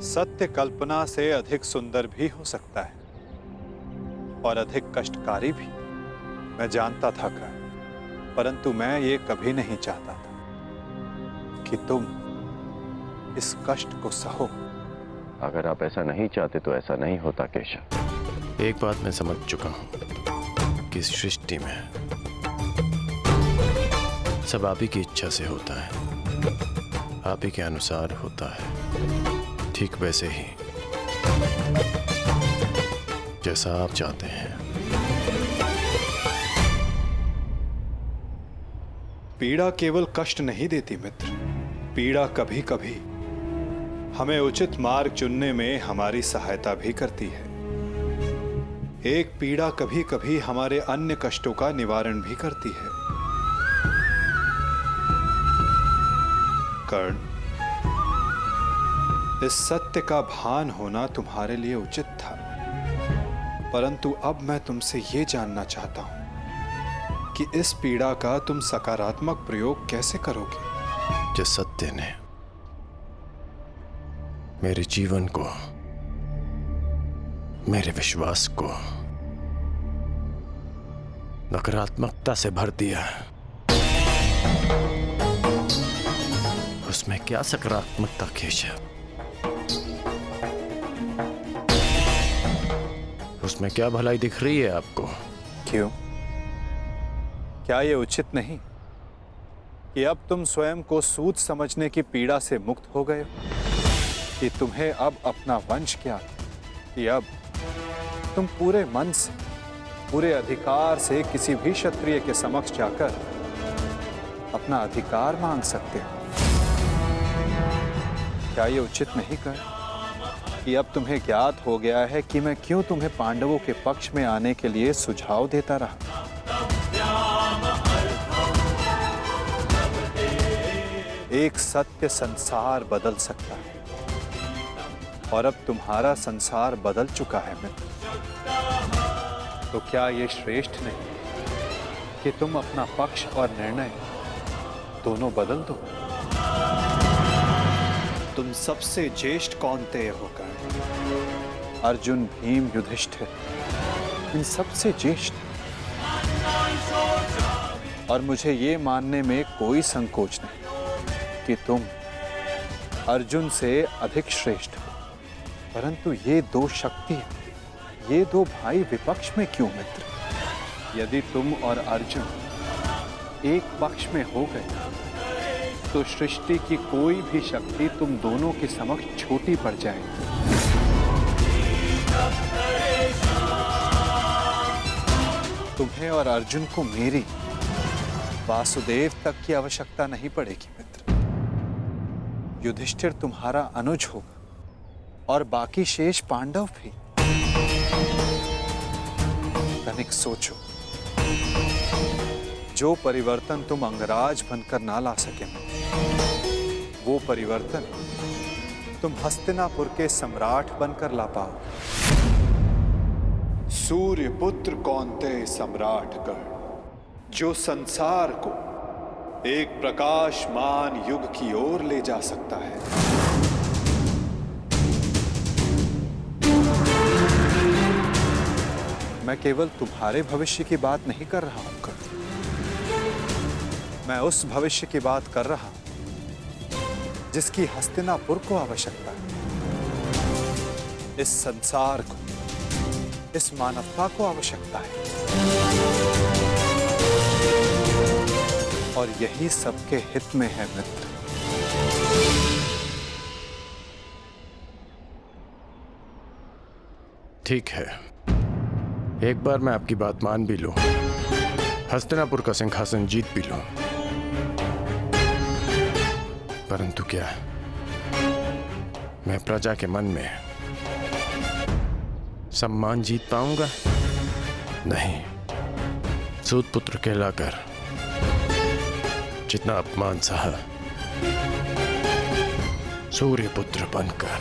[SPEAKER 2] सत्य कल्पना से अधिक सुंदर भी हो सकता है और अधिक कष्टकारी भी। मैं जानता था कर्ण, परंतु मैं ये कभी नहीं चाहता था कि तुम इस कष्ट को सहो।
[SPEAKER 1] अगर आप ऐसा नहीं चाहते तो ऐसा नहीं होता केशव।
[SPEAKER 10] एक बात मैं समझ चुका हूं कि इस सृष्टि में सब आप ही की इच्छा से होता है, आप ही के अनुसार होता है, ठीक वैसे ही जैसा आप चाहते हैं।
[SPEAKER 2] पीड़ा केवल कष्ट नहीं देती मित्र, पीड़ा कभी कभी हमें उचित मार्ग चुनने में हमारी सहायता भी करती है। एक पीड़ा कभी कभी हमारे अन्य कष्टों का निवारण भी करती है। कर्ण, इस सत्य का भान होना तुम्हारे लिए उचित था, परंतु अब मैं तुमसे ये जानना चाहता हूं कि इस पीड़ा का तुम सकारात्मक प्रयोग कैसे करोगे।
[SPEAKER 10] जिस सत्य ने मेरे जीवन को, मेरे विश्वास को नकारात्मकता से भर दिया, उसमें क्या सकारात्मकता केशव? उसमें क्या भलाई दिख रही है आपको?
[SPEAKER 2] क्यों? क्या ये उचित नहीं कि अब तुम स्वयं को सूद समझने की पीड़ा से मुक्त हो गए हो? कि तुम्हें अब अपना वंश क्या, कि अब तुम पूरे मन से, पूरे अधिकार से किसी भी क्षत्रिय के समक्ष जाकर अपना अधिकार मांग सकते हो? क्या ये उचित नहीं कर कि अब तुम्हें ज्ञात हो गया है कि मैं क्यों तुम्हें पांडवों के पक्ष में आने के लिए सुझाव देता रहा? एक सत्य संसार बदल सकता है और अब तुम्हारा संसार बदल चुका है मित्र। तो क्या ये श्रेष्ठ नहीं कि तुम अपना पक्ष और निर्णय दोनों बदल दो? तुम सबसे ज्येष्ठ कौन्तेय होकर अर्जुन, भीम, युधिष्ठिर, इन सबसे ज्येष्ठ, और मुझे ये मानने में कोई संकोच नहीं कि तुम अर्जुन से अधिक श्रेष्ठ हो। परंतु ये दो शक्ति, ये दो भाई विपक्ष में क्यों मित्र? यदि तुम और अर्जुन एक पक्ष में हो गए तो सृष्टि की कोई भी शक्ति तुम दोनों के समक्ष छोटी पड़ जाएगी। तुम्हें और अर्जुन को मेरी, वासुदेव तक की आवश्यकता नहीं पड़ेगी मित्र। युधिष्ठिर तुम्हारा अनुज होगा और बाकी शेष पांडव भी। तनिक सोचो, जो परिवर्तन तुम अंगराज बनकर ना ला सके, वो परिवर्तन तुम हस्तिनापुर के सम्राट बनकर ला पाओ। सूर्य पुत्र कौन्तेय सम्राट गण, जो संसार को एक प्रकाशमान युग की ओर ले जा सकता है। मैं केवल तुम्हारे भविष्य की बात नहीं कर रहा हूं कर्ण, मैं उस भविष्य की बात कर रहा हूं जिसकी हस्तिनापुर को आवश्यकता है। इस संसार को, इस मानवता को आवश्यकता है, और यही सबके हित में है मित्र।
[SPEAKER 10] ठीक है, एक बार मैं आपकी बात मान भी लूं, हस्तिनापुर का सिंहासन जीत भी लूं, परंतु क्या मैं प्रजा के मन में सम्मान जीत पाऊंगा? नहीं। सूत पुत्र कहलाकर जितना अपमान सहा, सूर्य पुत्र बनकर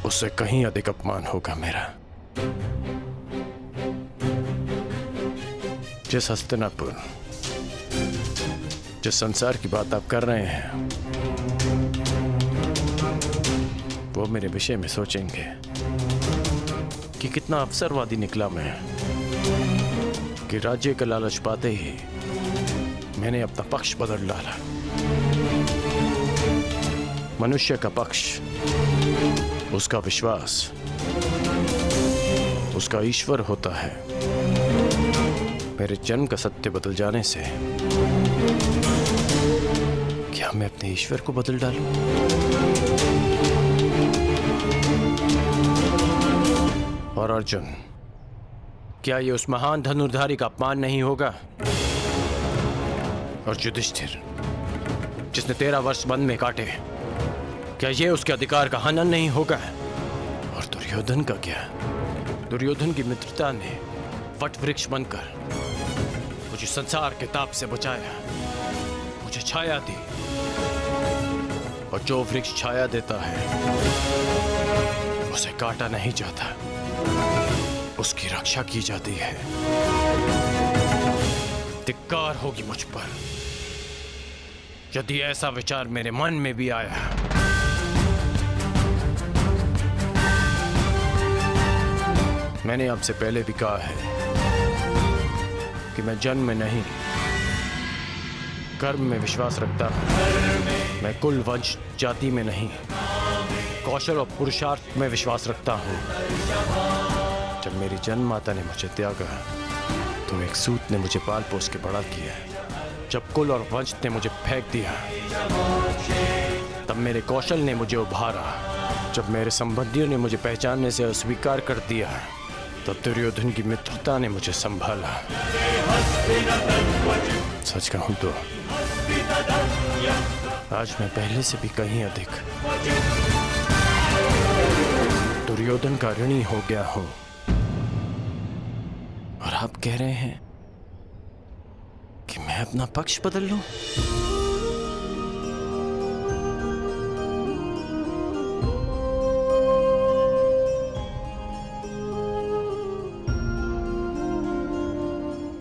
[SPEAKER 10] उससे कहीं अधिक अपमान होगा मेरा। जिस हस्तिनापुर, जिस संसार की बात आप कर रहे हैं, वो मेरे विषय में सोचेंगे कि कितना अवसरवादी निकला मैं, कि राज्य का लालच पाते ही मैंने अपना पक्ष बदल डाला। मनुष्य का पक्ष, उसका विश्वास, उसका ईश्वर होता है। मेरे जन्म का सत्य बदल जाने से क्या मैं अपने ईश्वर को बदल डालूं? और अर्जुन, क्या ये उस महान धनुर्धारी का अपमान नहीं होगा? और युधिष्ठिर, जिसने 13 वर्ष वन में काटे, क्या ये उसके अधिकार का हनन नहीं होगा? और दुर्योधन का क्या? दुर्योधन की मित्रता ने वट वृक्ष बनकर मुझे संसार के ताप से बचाया, मुझे छाया दी, और जो वृक्ष छाया देता है उसे काटा नहीं जाता। उसकी रक्षा की जाती है। धिक्कार होगी मुझ पर यदि ऐसा विचार मेरे मन में भी आया। मैंने आपसे पहले भी कहा है कि मैं जन्म में नहीं कर्म में विश्वास रखता हूं। मैं कुल वंश जाति में नहीं कौशल और पुरुषार्थ में विश्वास रखता हूं। जब मेरी जन्म माता ने मुझे त्यागा तो एक सूत ने मुझे पाल पोस के बड़ा किया। जब कुल और वंश ने मुझे फेंक दिया तब मेरे कौशल ने मुझे उभारा। जब मेरे संबंधियों ने मुझे पहचानने से अस्वीकार कर दिया तब दुर्योधन की मित्रता ने मुझे संभाला। सच कहूं तो आज मैं पहले से भी कहीं अधिक दुर्योधन का ऋणी हो गया हूं। और आप कह रहे हैं कि मैं अपना पक्ष बदल लूं?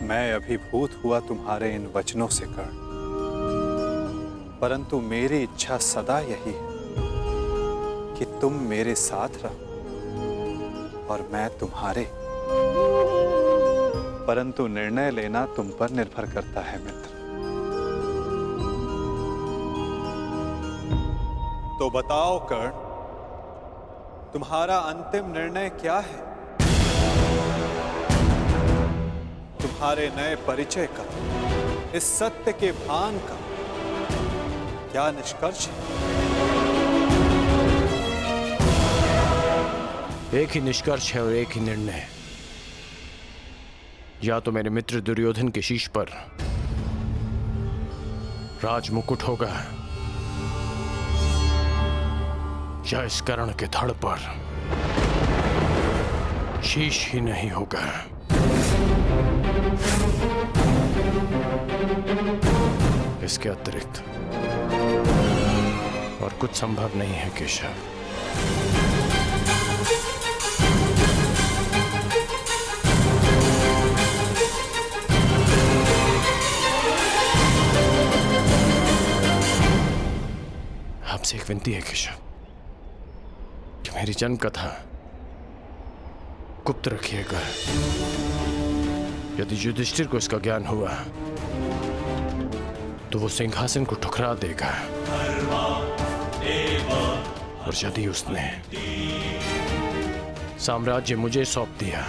[SPEAKER 2] मैं अभिभूत हुआ तुम्हारे इन वचनों से कर्ण, परंतु मेरी इच्छा सदा यही है कि तुम मेरे साथ रहो और मैं तुम्हारे। परंतु निर्णय लेना तुम पर निर्भर करता है मित्र। तो बताओ कर्ण, तुम्हारा अंतिम निर्णय क्या है? तुम्हारे नए परिचय का, इस सत्य के भान का क्या निष्कर्ष है?
[SPEAKER 10] एक ही निष्कर्ष है और एक ही निर्णय। या तो मेरे मित्र दुर्योधन के शीश पर राज मुकुट होगा या इस कर्ण के धड़ पर शीश ही नहीं होगा। इसके अतिरिक्त और कुछ संभव नहीं है केशव। आपसे एक विनती है केशव कि मेरी जन्म कथा गुप्त रखिएगा। यदि युधिष्ठिर को इसका ज्ञान हुआ तो वो सिंहासन को ठुकरा देगा, और यदि उसने साम्राज्य मुझे सौंप दिया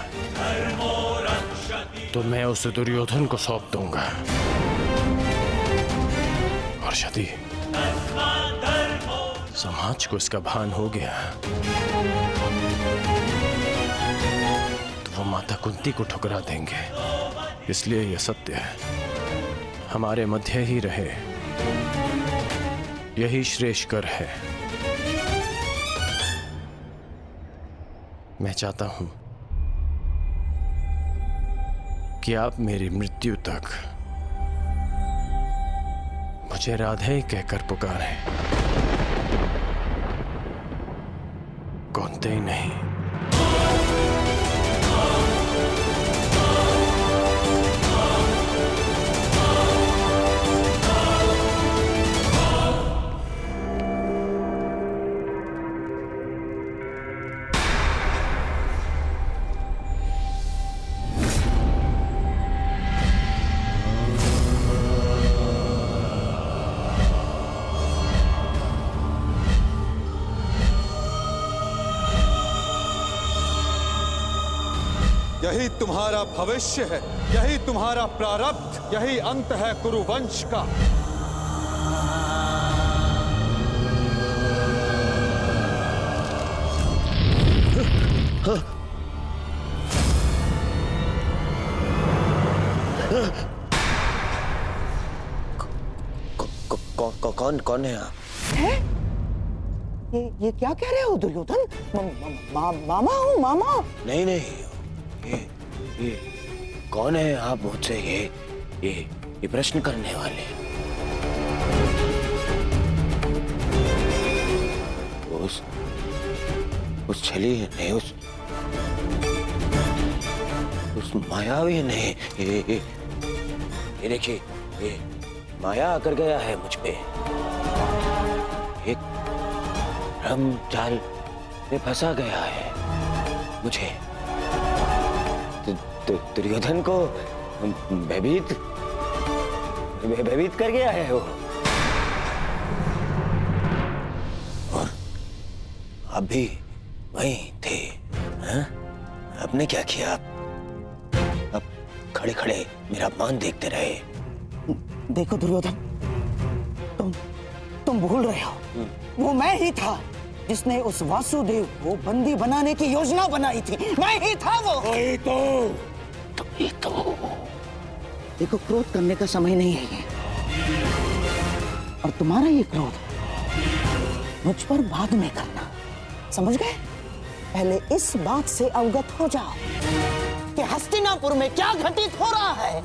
[SPEAKER 10] तो मैं उसे दुर्योधन को सौंप दूंगा। और यदि समाज को इसका भान हो गया तो वो माता कुंती को ठुकरा देंगे। इसलिए यह सत्य हमारे मध्य ही रहे, यही श्रेष्ठकर है। मैं चाहता हूं कि आप मेरी मृत्यु तक मुझे राधे कहकर पुकारें, कौनते ही नहीं।
[SPEAKER 2] यही तुम्हारा भविष्य है, यही तुम्हारा प्रारब्ध, यही अंत है कुरुवंश का।
[SPEAKER 8] कौन है आप?
[SPEAKER 11] है? ये क्या कह रहे हो दुर्योधन? मामा हूँ, मामा।
[SPEAKER 8] नहीं नहीं, ये कौन है आप मुझसे ये प्रश्न करने वाले? उस छली नहीं,
[SPEAKER 10] उस मायावी ने ये देखिए, ये माया कर गया है मुझ पे। एक भ्रम जाल में फंसा गया है मुझे। दुर्योधन को भयभीत कर गया है वो। और आप भी वहीं थे, हाँ? आपने क्या किया? अब खड़े खड़े मेरा मान देखते रहे।
[SPEAKER 11] देखो दुर्योधन, तुम भूल रहे हो, वो मैं ही था जिसने उस वासुदेव को बंदी बनाने की योजना बनाई थी। मैं ही था वो।
[SPEAKER 7] वही तो।
[SPEAKER 11] देखो, क्रोध करने का समय नहीं है ये, और तुम्हारा ये क्रोध मुझ पर बाद में करना, समझ गए? पहले इस बात से अवगत हो जाओ कि हस्तिनापुर में क्या घटित हो रहा है।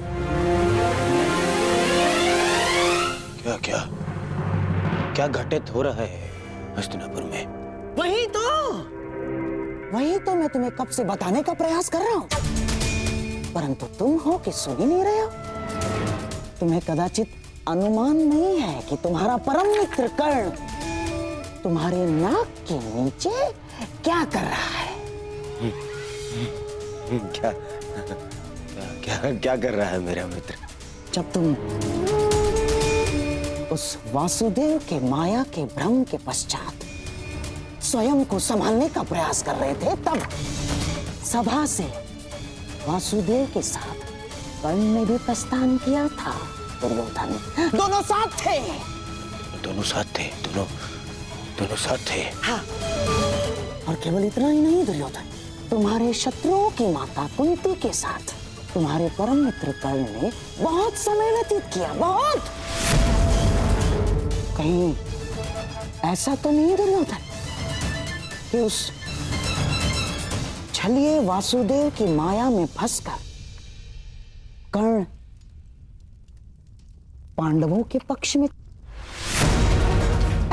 [SPEAKER 10] क्या घटित हो रहा है हस्तिनापुर में?
[SPEAKER 11] वही तो मैं तुम्हें कब से बताने का प्रयास कर रहा हूं, परंतु तुम हो कि सुन ही नहीं रहे हो। तुम्हें कदाचित अनुमान नहीं है कि तुम्हारा परम मित्र कर्ण तुम्हारे नाक के नीचे क्या कर रहा है।
[SPEAKER 10] क्या कर रहा है मेरा मित्र?
[SPEAKER 11] जब तुम उस वासुदेव के माया के भ्रम के पश्चात स्वयं को संभालने का प्रयास कर रहे थे, तब सभा से वासुदेव के साथ कर्ण ने भी प्रस्थान किया था। दुर्योधन, दोनों साथ थे।
[SPEAKER 10] दोनों साथ थे।
[SPEAKER 11] हाँ, और केवल इतना ही नहीं दुर्योधन, तुम्हारे शत्रुओं की माता कुंती के साथ तुम्हारे परम मित्र कर्ण ने बहुत समय व्यतीत किया। बहुत। कहीं ऐसा तो नहीं दुर्योधन कि उस छलिए वासुदेव की माया में फंसकर कर्ण पांडवों के पक्ष में?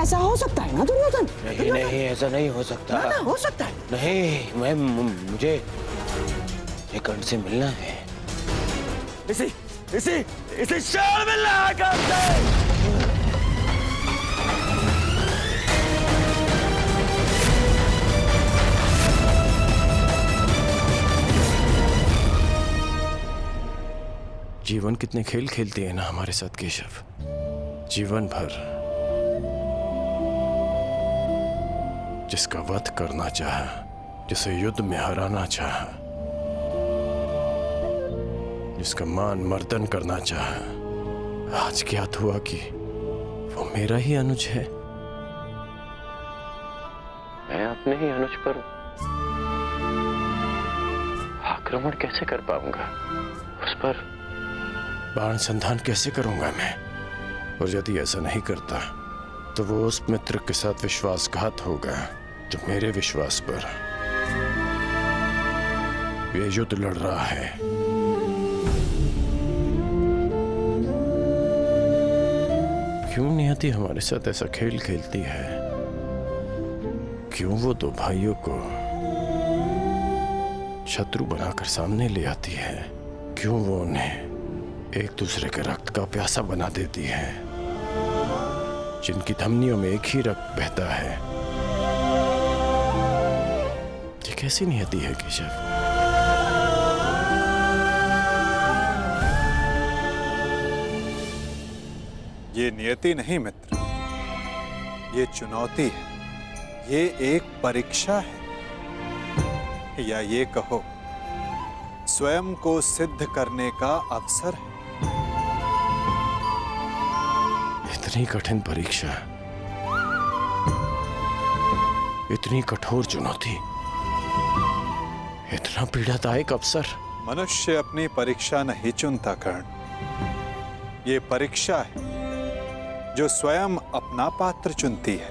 [SPEAKER 11] ऐसा हो सकता है ना दुर्योधन?
[SPEAKER 10] नहीं, ऐसा नहीं हो सकता।
[SPEAKER 11] ना, हो सकता है।
[SPEAKER 10] नहीं, मुझे ये कर्ण से मिलना है।
[SPEAKER 8] इसे शाल मिलना है।
[SPEAKER 10] जीवन कितने खेल खेलती है ना हमारे साथ केशव। जीवन भर जिसका वध करना चाहा, जिसे युद्ध में हराना चाहा, जिसका मान मर्दन करना चाहा, आज ज्ञात हुआ कि वो मेरा ही अनुज है।
[SPEAKER 1] मैं अपने ही अनुज पर आक्रमण कैसे कर पाऊंगा? उस पर
[SPEAKER 10] बाण संधान कैसे करूंगा मैं? और यदि ऐसा नहीं करता तो वो उस मित्र के साथ विश्वासघात होगा जो मेरे विश्वास पर ये युद्ध लड़ रहा है। क्यों नियति हमारे साथ ऐसा खेल खेलती है? क्यों वो दो भाइयों को शत्रु बनाकर सामने ले आती है? क्यों वो उन्हें एक दूसरे के रक्त का प्यासा बना देती है, जिनकी धमनियों में एक ही रक्त बहता है? ये कैसी नियति है केशव?
[SPEAKER 2] ये नियति नहीं मित्र, ये चुनौती है, ये एक परीक्षा है, या ये कहो स्वयं को सिद्ध करने का अवसर है।
[SPEAKER 10] इतनी कठिन परीक्षा, इतनी कठोर चुनौती, इतना पीड़ादायक अवसर।
[SPEAKER 2] मनुष्य अपनी परीक्षा नहीं चुनता कर्ण, ये परीक्षा है जो स्वयं अपना पात्र चुनती है।